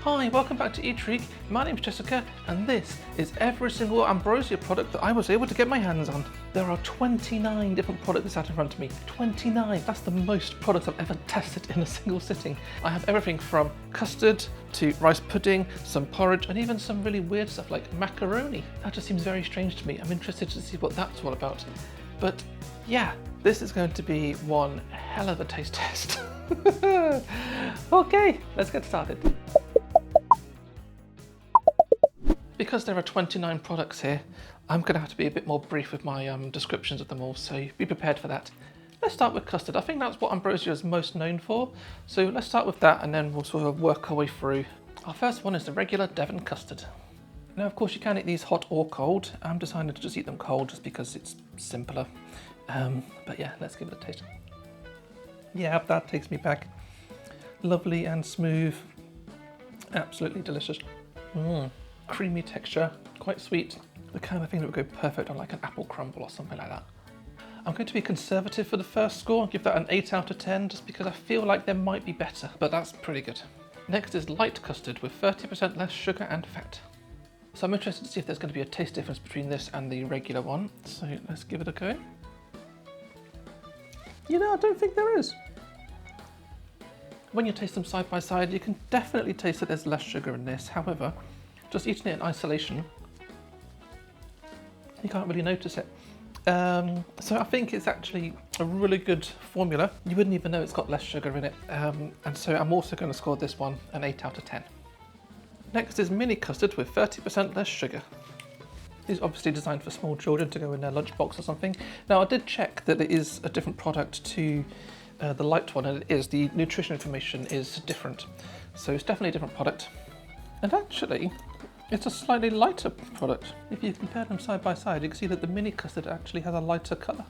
Hi, welcome back to Eatrigue. My name's Jessica and this is every single Ambrosia product that I was able to get my hands on. There are 29 different products out in front of me. 29, that's the most products I've ever tested in a single sitting. I have everything from custard to rice pudding, some porridge and even some really weird stuff like macaroni. That just seems very strange to me. I'm interested to see what that's all about. But yeah, this is going to be one hell of a taste test. Okay, let's get started. Because there are 29 products here, I'm going to have to be a bit more brief with my descriptions of them all, so be prepared for that. Let's start with custard. I think that's what Ambrosia is most known for, so let's start with that and then we'll sort of work our way through. Our first one is the regular Devon custard. Now of course you can eat these hot or cold. I'm deciding to just eat them cold just because it's simpler. But yeah, let's give it a taste. Yeah, that takes me back. Lovely and smooth, absolutely delicious. Creamy texture, quite sweet, the kind of thing that would go perfect on like an apple crumble or something like that. I'm going to be conservative for the first score, give that an 8 out of 10 just because I feel like there might be better, but that's pretty good. Next is light custard with 30% less sugar and fat. So I'm interested to see if there's going to be a taste difference between this and the regular one, so let's give it a go. You know, I don't think there is. When you taste them side by side, you can definitely taste that there's less sugar in this. However, just eating it in isolation, you can't really notice it. So I think it's actually a really good formula. You wouldn't even know it's got less sugar in it. And so I'm also going to score this one an 8 out of 10. Next is mini custard with 30% less sugar. These are obviously designed for small children to go in their lunchbox or something. Now I did check that it is a different product to the light one, and it is. The nutrition information is different. So it's definitely a different product. And actually, it's a slightly lighter product. If you compare them side by side, you can see that the mini custard actually has a lighter colour.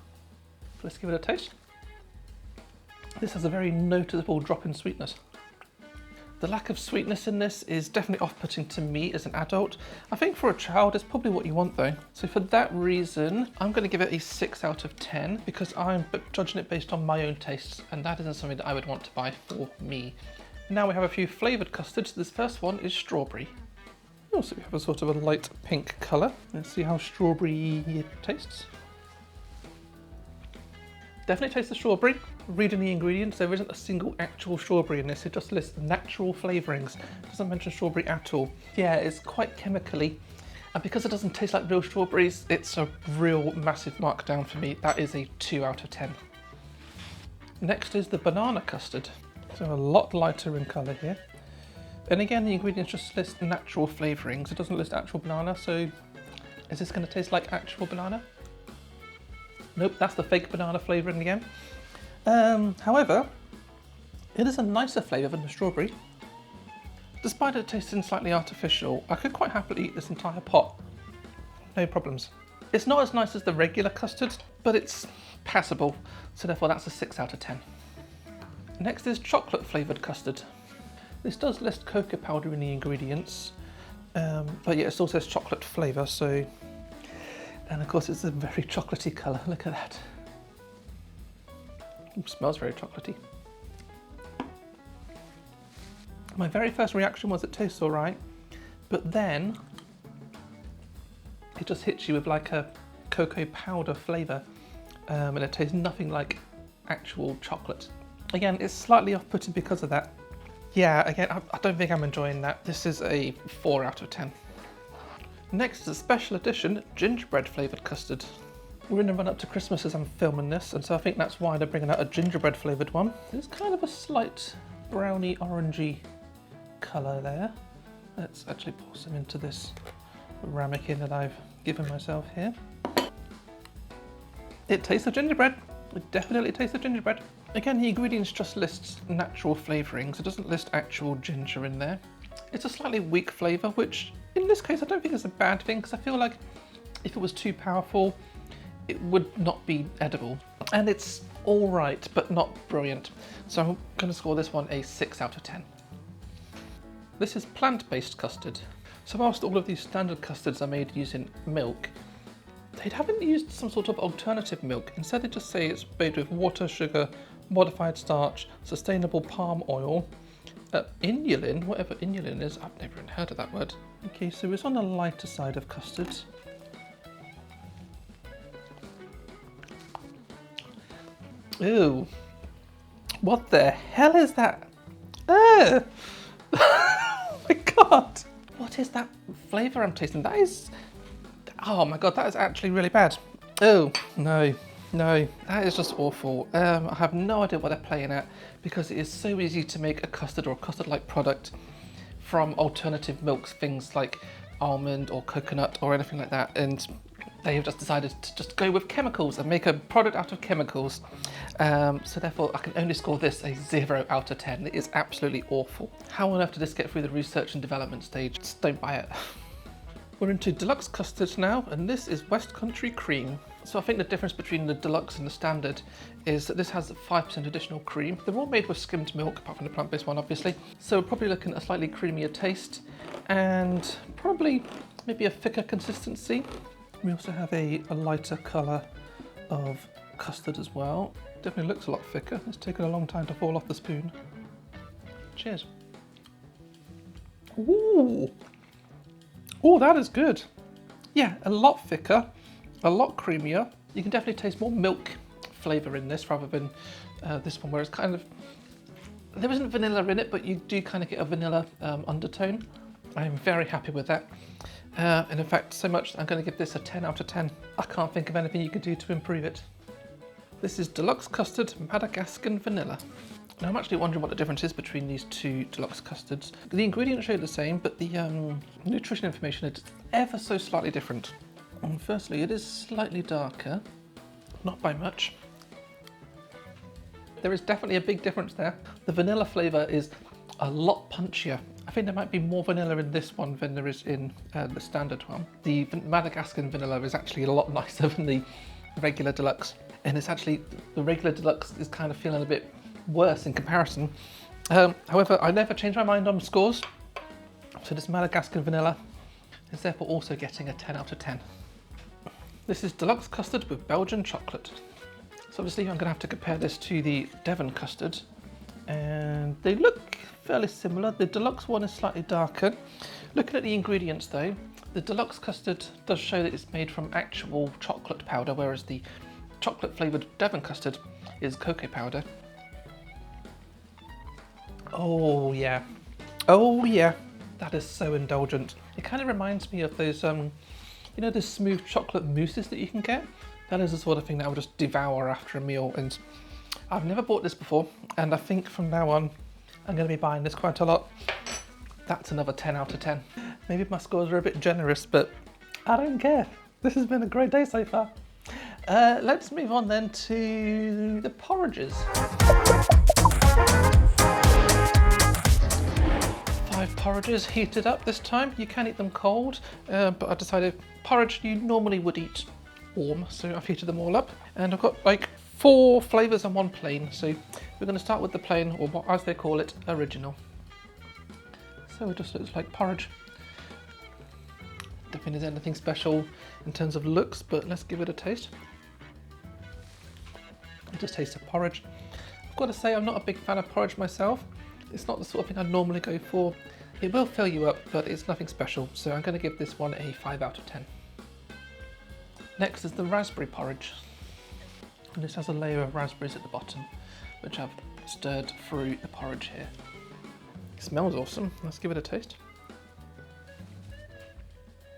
Let's give it a taste. This has a very noticeable drop in sweetness. The lack of sweetness in this is definitely off-putting to me as an adult. I think for a child, it's probably what you want though. So for that reason, I'm going to give it a 6 out of 10 because I'm judging it based on my own tastes, and that isn't something that I would want to buy for me. Now we have a few flavoured custards. This first one is strawberry. Also we have a sort of a light pink colour. Let's see how strawberry it tastes. Definitely taste the strawberry. Reading the ingredients, there isn't a single actual strawberry in this. It just lists natural flavourings. It doesn't mention strawberry at all. Yeah, it's quite chemically. And because it doesn't taste like real strawberries, it's a real massive markdown for me. That is a 2 out of 10. Next is the banana custard. So a lot lighter in colour here. And again, the ingredients just list natural flavourings. It doesn't list actual banana, so is this going to taste like actual banana? Nope, that's the fake banana flavouring again. However, it is a nicer flavour than the strawberry. Despite it tasting slightly artificial, I could quite happily eat this entire pot. No problems. It's not as nice as the regular custard, but it's passable, so therefore that's a 6 out of 10. Next is chocolate flavoured custard. This does list cocoa powder in the ingredients, but yeah, it still says chocolate flavour, so... And of course it's a very chocolatey colour, look at that. It smells very chocolatey. My very first reaction was it tastes alright, but then it just hits you with like a cocoa powder flavour, and it tastes nothing like actual chocolate. Again, it's slightly off-putting because of that. Yeah, again, I don't think I'm enjoying that. This is a 4 out of 10. Next is a special edition gingerbread flavoured custard. We're in the run up to Christmas as I'm filming this, and so I think that's why they're bringing out a gingerbread flavoured one. It's kind of a slight browny orangey colour there. Let's actually pour some into this ramekin that I've given myself here. It tastes of gingerbread. It definitely tastes of gingerbread. Again, the ingredients just lists natural flavourings. It doesn't list actual ginger in there. It's a slightly weak flavour, which in this case I don't think is a bad thing, because I feel like if it was too powerful, it would not be edible. And it's all right, but not brilliant. So I'm going to score this one a 6 out of 10. This is plant-based custard. So whilst all of these standard custards are made using milk, they haven't used some sort of alternative milk. Instead they just say it's made with water, sugar, modified starch, sustainable palm oil, Inulin, whatever inulin is, I've never even heard of that word. Okay, so it's on the lighter side of custards. Ew, what the hell is that? Oh my god, what is that flavour I'm tasting? That is, oh my god, that is actually really bad. Oh, no, that is just awful. I have no idea what they're playing at, because it is so easy to make a custard or a custard-like product from alternative milks, things like almond or coconut or anything like that, and they have just decided to just go with chemicals and make a product out of chemicals. So therefore I can only score this a 0 out of 10. It is absolutely awful. How on earth did this get through the research and development stage? Just don't buy it. We're into deluxe custards now, and this is West Country cream. So I think the difference between the deluxe and the standard is that this has 5% additional cream. They're all made with skimmed milk, apart from the plant-based one, obviously. So we're probably looking at a slightly creamier taste and probably maybe a thicker consistency. We also have a lighter colour of custard as well. Definitely looks a lot thicker. It's taken a long time to fall off the spoon. Cheers. Ooh. Oh, that is good. Yeah, a lot thicker, a lot creamier. You can definitely taste more milk flavour in this rather than this one, where it's kind of, there isn't vanilla in it, but you do kind of get a vanilla undertone. I am very happy with that. And in fact, so much, I'm going to give this a 10 out of 10. I can't think of anything you could do to improve it. This is Deluxe Custard Madagascan Vanilla. Now I'm actually wondering what the difference is between these two deluxe custards. The ingredients show the same, but the nutrition information is ever so slightly different. And firstly, it is slightly darker, not by much. There is definitely a big difference there. The vanilla flavour is a lot punchier. I think there might be more vanilla in this one than there is in the standard one. The Madagascan vanilla is actually a lot nicer than the regular deluxe. And it's actually, the regular deluxe is kind of feeling a bit worse in comparison. However, I never change my mind on scores. So this Madagascan vanilla is therefore also getting a 10 out of 10. This is deluxe custard with Belgian chocolate. So obviously I'm going to have to compare this to the Devon custard, and they look fairly similar. The deluxe one is slightly darker. Looking at the ingredients though, the deluxe custard does show that it's made from actual chocolate powder, whereas the chocolate flavoured Devon custard is cocoa powder. Oh yeah, that is so indulgent. It kind of reminds me of those, you know, the smooth chocolate mousses that you can get. That is the sort of thing that I would just devour after a meal, and I've never bought this before, and I think from now on I'm going to be buying this quite a lot. That's another 10 out of 10. Maybe my scores are a bit generous, but I don't care. This has been a great day so far. Let's move on then to the porridges. 5 porridges heated up this time. You can eat them cold, but I decided porridge you normally would eat warm, so I've heated them all up. And I've got like 4 flavours and 1 plain. So we're going to start with the plain, or what, as they call it, original. So it just looks like porridge. Don't think there's anything special in terms of looks, but let's give it a taste. It just tastes of porridge. I've got to say, I'm not a big fan of porridge myself. It's not the sort of thing I'd normally go for. It will fill you up, but it's nothing special. So I'm going to give this one a 5 out of 10. Next is the raspberry porridge. And this has a layer of raspberries at the bottom, which I've stirred through the porridge here. It smells awesome. Let's give it a taste.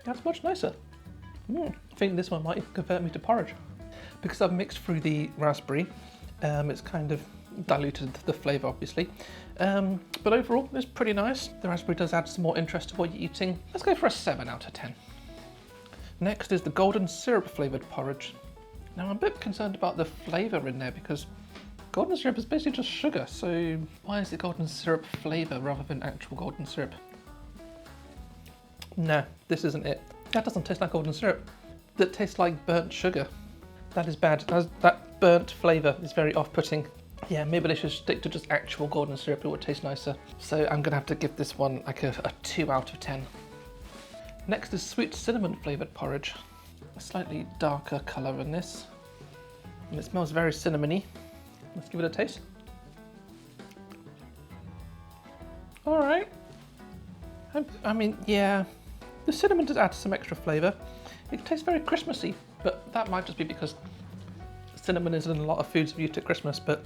That's much nicer. I think this one might convert me to porridge. Because I've mixed through the raspberry, it's kind of diluted the flavour, obviously. But overall, it's pretty nice. The raspberry does add some more interest to what you're eating. Let's go for a 7 out of 10. Next is the golden syrup flavoured porridge. Now I'm a bit concerned about the flavour in there, because golden syrup is basically just sugar, so why is it golden syrup flavour rather than actual golden syrup? No, this isn't it. That doesn't taste like golden syrup. That tastes like burnt sugar. That is bad. That burnt flavour is very off-putting. Yeah, maybe they should stick to just actual golden syrup, it would taste nicer. So I'm going to have to give this one like a 2 out of 10. Next is sweet cinnamon flavoured porridge. A slightly darker colour in this. And it smells very cinnamony. Let's give it a taste. All right. I mean, yeah, the cinnamon does add some extra flavour. It tastes very Christmassy, but that might just be because cinnamon is in a lot of foods viewed at Christmas, but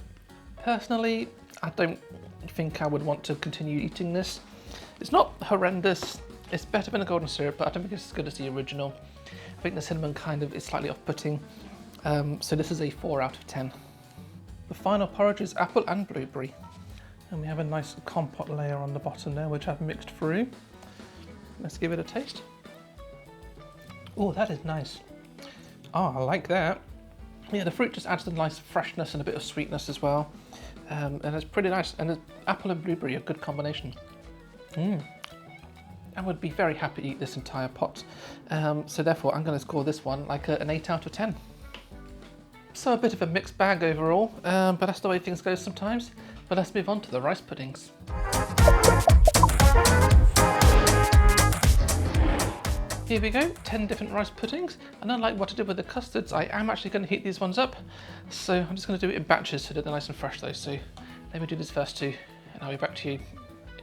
personally, I don't think I would want to continue eating this. It's not horrendous. It's better than a golden syrup, but I don't think it's as good as the original. I think the cinnamon kind of is slightly off-putting. So this is a 4 out of 10. The final porridge is apple and blueberry. And we have a nice compote layer on the bottom there, which I've mixed through. Let's give it a taste. Oh, that is nice. Oh, I like that. Yeah, the fruit just adds a nice freshness and a bit of sweetness as well. And it's pretty nice. And apple and blueberry are a good combination. I would be very happy to eat this entire pot. So therefore, I'm going to score this one like an 8 out of 10. So a bit of a mixed bag overall, but that's the way things go sometimes. But let's move on to the rice puddings. Here we go, 10 different rice puddings. And unlike what I did with the custards, I am actually going to heat these ones up. So I'm just going to do it in batches so that they're nice and fresh though. So let me do these first two and I'll be back to you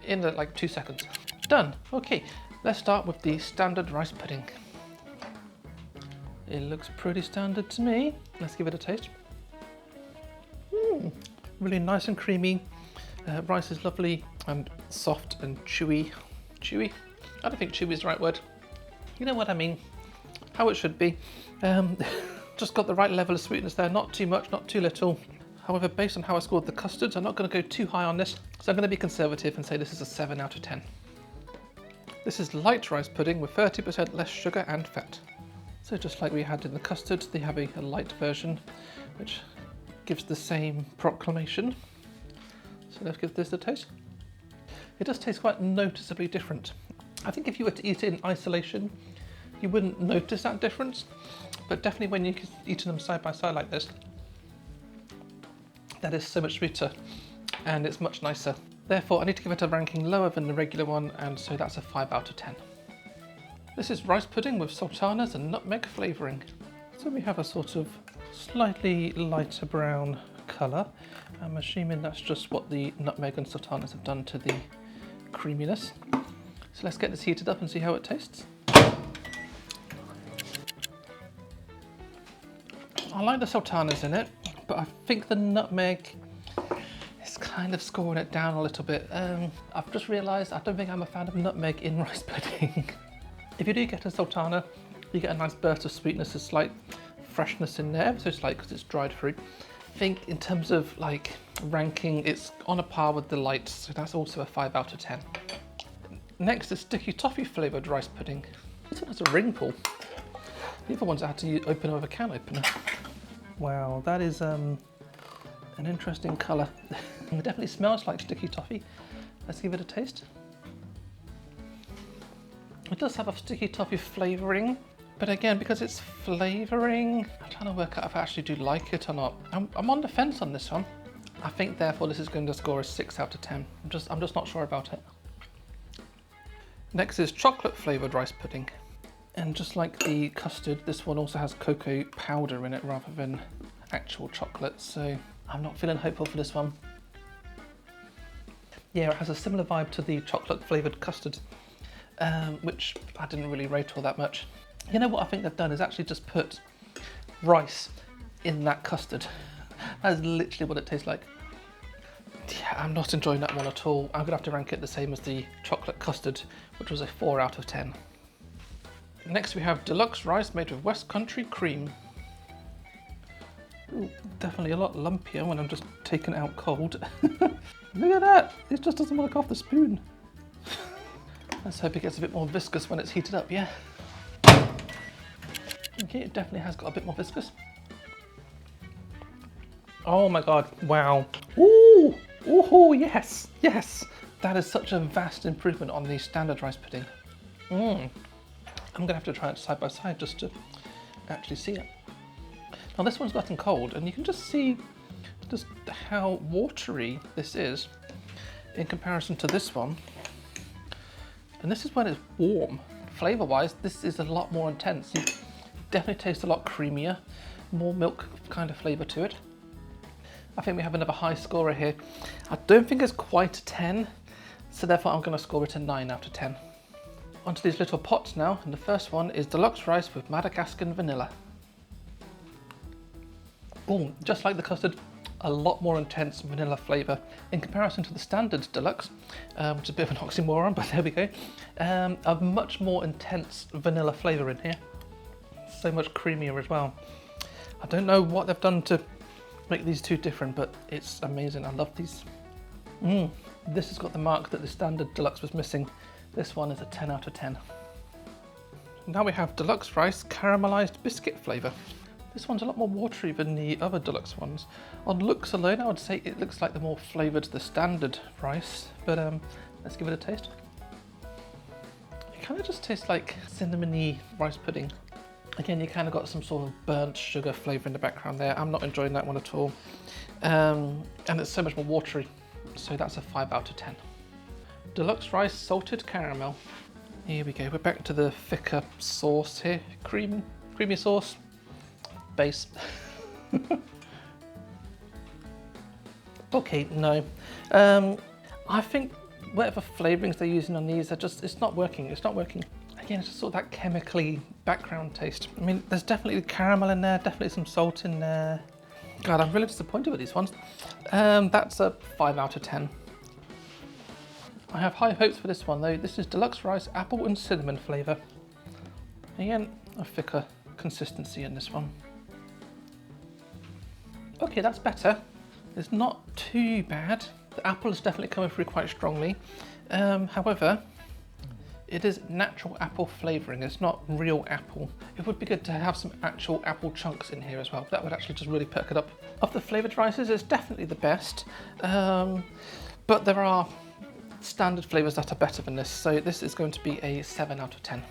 in like 2 seconds. Done. Okay, let's start with the standard rice pudding. It looks pretty standard to me. Let's give it a taste. Really nice and creamy. Rice is lovely and soft and chewy. Chewy? I don't think chewy is the right word. You know what I mean. How it should be. Just got the right level of sweetness there. Not too much, not too little. However, based on how I scored the custards, I'm not going to go too high on this. So I'm going to be conservative and say this is a 7 out of 10. This is light rice pudding with 30% less sugar and fat. So just like we had in the custards, they have a light version, which gives the same proclamation. So let's give this a taste. It does taste quite noticeably different. I think if you were to eat it in isolation, you wouldn't notice that difference, but definitely when you're eating them side by side like this, that is so much sweeter and it's much nicer. Therefore, I need to give it a ranking lower than the regular one, and so that's a 5 out of 10. This is rice pudding with sultanas and nutmeg flavouring. So we have a sort of slightly lighter brown colour. I'm assuming that's just what the nutmeg and sultanas have done to the creaminess. So let's get this heated up and see how it tastes. I like the sultanas in it, but I think the nutmeg is kind of scoring it down a little bit. I've just realised I don't think I'm a fan of nutmeg in rice pudding. If you do get a sultana, you get a nice burst of sweetness, a slight freshness in there, ever so slight because it's dried fruit. I think in terms of like ranking, it's on a par with the lights, so that's also a 5 out of 10. Next is sticky toffee flavoured rice pudding. This one has a ring pull. The other ones I had to open with a can opener. Wow, that is an interesting colour. It definitely smells like sticky toffee. Let's give it a taste. It does have a sticky toffee flavouring, but again, because it's flavouring, I'm trying to work out if I actually do like it or not. I'm on the fence on this one. I think therefore this is going to score a 6 out of 10. I'm just not sure about it. Next is chocolate flavoured rice pudding. And just like the custard, this one also has cocoa powder in it rather than actual chocolate, so I'm not feeling hopeful for this one. Yeah, it has a similar vibe to the chocolate flavoured custard, which I didn't really rate all that much. You know what I think they've done is actually just put rice in that custard. That is literally what it tastes like. Yeah, I'm not enjoying that one at all. I'm gonna have to rank it the same as the chocolate custard, which was a 4 out of 10. Next we have deluxe rice made with West Country cream. Ooh, definitely a lot lumpier when I'm just taking it out cold. Look at that, it just doesn't work off the spoon. Let's hope it gets a bit more viscous when it's heated up, yeah. Okay, it definitely has got a bit more viscous. Oh my God, wow. Ooh, ooh, yes, yes. That is such a vast improvement on the standard rice pudding. I'm gonna have to try it side by side just to actually see it. Now this one's gotten cold and you can just see just how watery this is in comparison to this one. And this is when it's warm. Flavour-wise, this is a lot more intense. You definitely taste a lot creamier, more milk kind of flavour to it. I think we have another high scorer here. I don't think it's quite a 10, So therefore I'm going to score it a 9 out of 10. Onto these little pots now, and the first one is deluxe rice with Madagascan vanilla. Oh, just like the custard, a lot more intense vanilla flavour in comparison to the standard deluxe, which is a bit of an oxymoron, but there we go. A much more intense vanilla flavour in here, so much creamier as well. I don't know what they've done to make these two different, but it's amazing. I love these. This has got the mark that the standard deluxe was missing. This one is a 10 out of 10. Now we have deluxe rice caramelised biscuit flavour. This one's a lot more watery than the other deluxe ones. On looks alone, I would say it looks like the more flavoured the standard rice, but let's give it a taste. It kind of just tastes like cinnamony rice pudding. Again, you kind of got some sort of burnt sugar flavour in the background there. I'm not enjoying that one at all. And it's so much more watery, so that's a 5 out of 10. Deluxe rice salted caramel. Here we go, we're back to the thicker sauce here. Creamy sauce. Base. Okay, no. I think whatever flavourings they're using on these, it's not working. Again, it's just sort of that chemically background taste. I mean, there's definitely caramel in there, definitely some salt in there. God, I'm really disappointed with these ones. That's a 5 out of 10. I have high hopes for this one though. This is deluxe rice, apple and cinnamon flavour. Again, a thicker consistency in this one. Okay, that's better. It's not too bad. The apple is definitely coming through quite strongly. However, it is natural apple flavouring. It's not real apple. It would be good to have some actual apple chunks in here as well. That would actually just really perk it up. Of the flavoured rices, it's definitely the best. But there are standard flavours that are better than this. So this is going to be a 7 out of 10.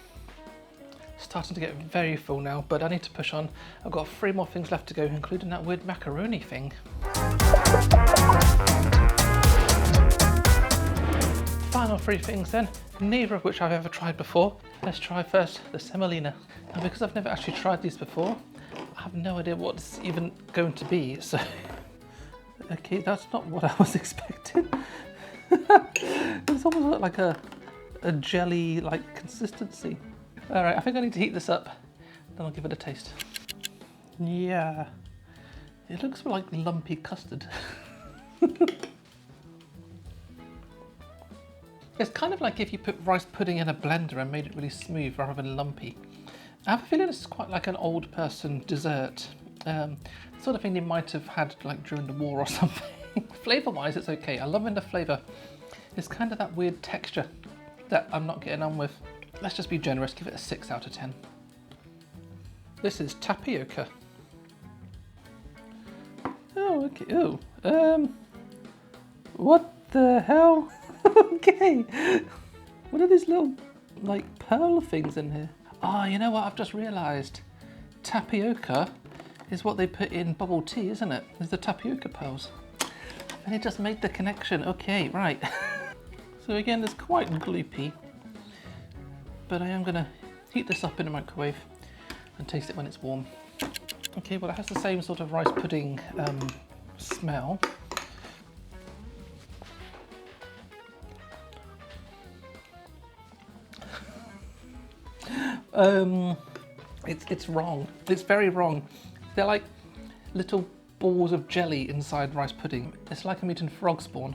Starting to get very full now, but I need to push on. I've got 3 more things left to go, including that weird macaroni thing. Final 3 things then, neither of which I've ever tried before. Let's try first the semolina. And because I've never actually tried these before, I have no idea what it's even going to be, so... Okay, that's not what I was expecting. It's almost like a jelly-like consistency. All right, I think I need to heat this up, then I'll give it a taste. Yeah, it looks like lumpy custard. It's kind of like if you put rice pudding in a blender and made it really smooth rather than lumpy. I have a feeling this is quite like an old person dessert. Sort of thing you might have had like during the war or something. Flavour-wise, it's okay. I'm loving the flavour. It's kind of that weird texture that I'm not getting on with. Let's just be generous, give it a 6 out of 10. This is tapioca. Oh, okay. Oh, what the hell? Okay. What are these little, like, pearl things in here? Oh, you know what? I've just realised. Tapioca is what they put in bubble tea, isn't it? There's the tapioca pearls. And it just made the connection. Okay, right. So again, it's quite gloopy. But I am going to heat this up in the microwave and taste it when it's warm. Okay, well it has the same sort of rice pudding smell. It's wrong. It's very wrong. They're like little balls of jelly inside rice pudding. It's like I'm eating frog spawn.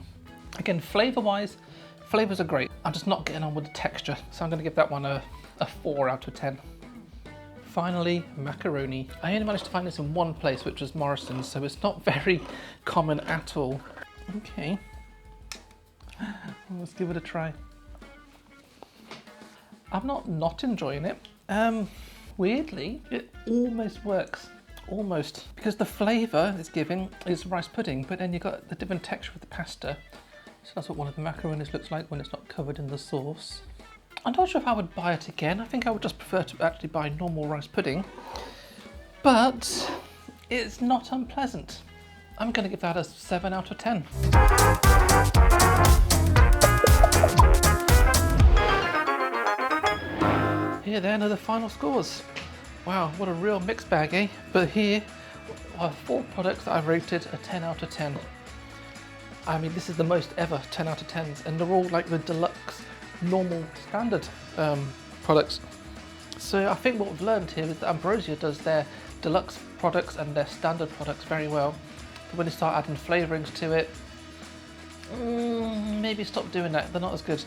Again, flavour-wise, flavours are great. I'm just not getting on with the texture, so I'm going to give that one a 4 out of 10. Finally, macaroni. I only managed to find this in one place, which was Morrison's, so it's not very common at all. Okay, let's give it a try. I'm not enjoying it. Weirdly, it almost works. Almost. Because the flavour it's giving is rice pudding, but then you've got the different texture of the pasta. So that's what one of the macaronis looks like when it's not covered in the sauce. I'm not sure if I would buy it again. I think I would just prefer to actually buy normal rice pudding. But it's not unpleasant. I'm going to give that a 7 out of 10. Here then are the final scores. Wow, what a real mixed bag, eh? But here are 4 products that I've rated a 10 out of 10. I mean, this is the most ever 10 out of 10s, and they're all like the deluxe, normal, standard products. So I think what we've learned here is that Ambrosia does their deluxe products and their standard products very well. But when you start adding flavourings to it, maybe stop doing that, they're not as good.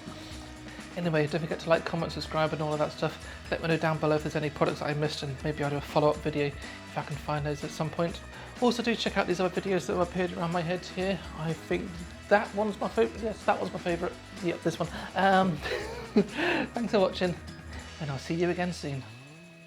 Anyway, don't forget to like, comment, subscribe and all of that stuff. Let me know down below if there's any products that I missed, and maybe I'll do a follow-up video if I can find those at some point. Also do check out these other videos that have appeared around my head here. I think that one's my favourite. Yes, that one's my favourite. Yep, this one. Thanks for watching, and I'll see you again soon.